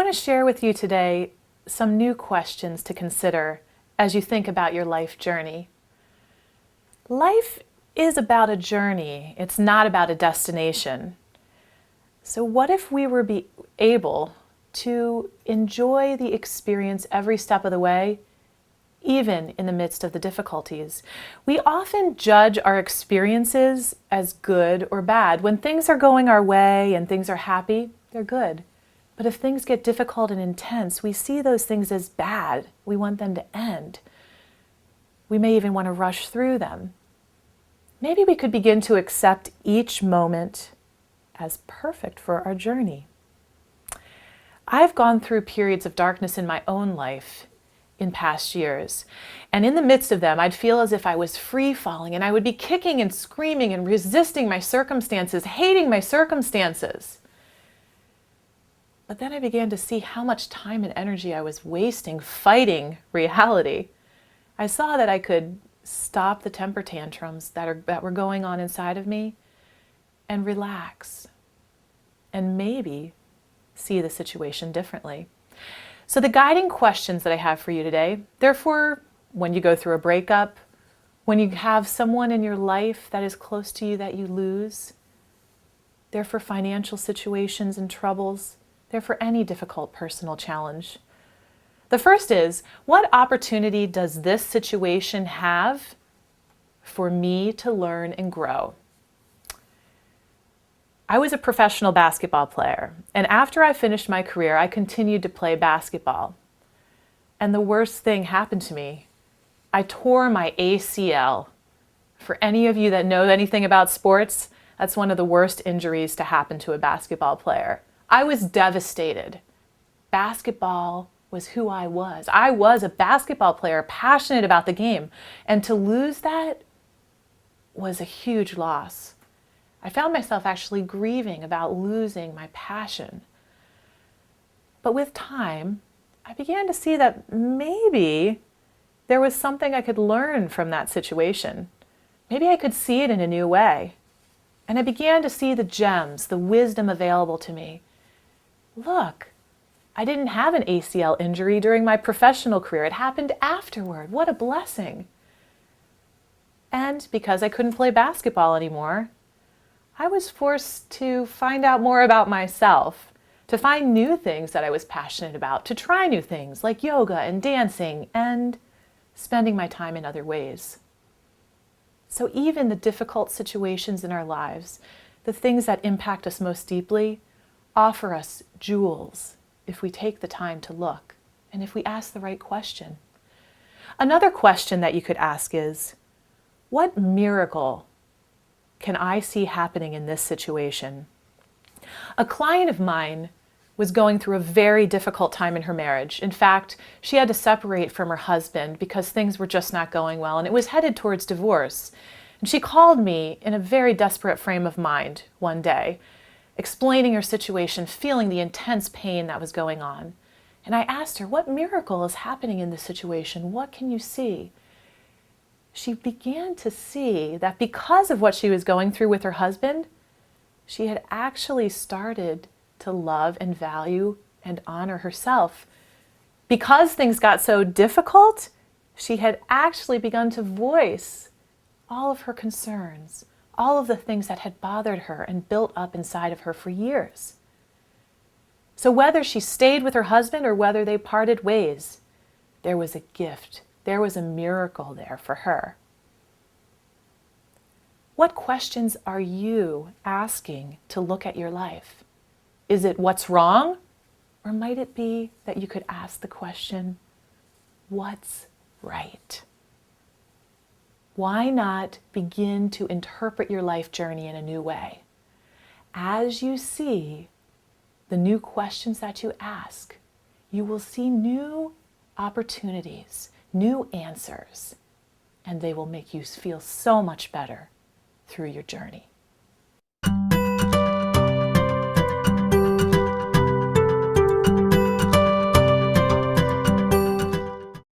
want to share with you today some new questions to consider as you think about your life journey. Life is about a journey. It's not about a destination. So what if we were able to enjoy the experience every step of the way, even in the midst of the difficulties? We often judge our experiences as good or bad. When things are going our way and things are happy, they're good. But if things get difficult and intense, we see those things as bad. We want them to end. We may even want to rush through them. Maybe we could begin to accept each moment as perfect for our journey. I've gone through periods of darkness in my own life in past years, and in the midst of them, I'd feel as if I was free-falling, and I would be kicking and screaming and resisting my circumstances, hating my circumstances. But then I began to see how much time and energy I was wasting fighting reality. I saw that I could stop the temper tantrums that were going on inside of me and relax and maybe see the situation differently. So the guiding questions that I have for you today, they're for when you go through a breakup, when you have someone in your life that is close to you that you lose. They're for financial situations and troubles. They're for any difficult personal challenge. The first is, what opportunity does this situation have for me to learn and grow? I was a professional basketball player, and after I finished my career, I continued to play basketball. And the worst thing happened to me. I tore my ACL. For any of you that know anything about sports, that's one of the worst injuries to happen to a basketball player. I was devastated. Basketball was who I was. I was a basketball player, passionate about the game, and to lose that was a huge loss. I found myself actually grieving about losing my passion. But with time, I began to see that maybe there was something I could learn from that situation. Maybe I could see it in a new way. And I began to see the gems, the wisdom available to me. Look, I didn't have an ACL injury during my professional career. It happened afterward. What a blessing. And because I couldn't play basketball anymore, I was forced to find out more about myself, to find new things that I was passionate about, to try new things like yoga and dancing and spending my time in other ways. So even the difficult situations in our lives, the things that impact us most deeply, offer us jewels if we take the time to look and if we ask the right question. Another question that you could ask is, what miracle can I see happening in this situation? A client of mine was going through a very difficult time in her marriage. In fact, she had to separate from her husband because things were just not going well, and it was headed towards divorce. And she called me in a very desperate frame of mind one day, explaining her situation, feeling the intense pain that was going on. And I asked her, what miracle is happening in this situation? What can you see? She began to see that because of what she was going through with her husband, she had actually started to love and value and honor herself. Because things got so difficult, she had actually begun to voice all of her concerns, all of the things that had bothered her and built up inside of her for years. So whether she stayed with her husband or whether they parted ways, there was a gift. There was a miracle there for her. What questions are you asking to look at your life? Is it what's wrong? Or might it be that you could ask the question, what's right? Why not begin to interpret your life journey in a new way? As you see the new questions that you ask, you will see new opportunities, new answers, and they will make you feel so much better through your journey.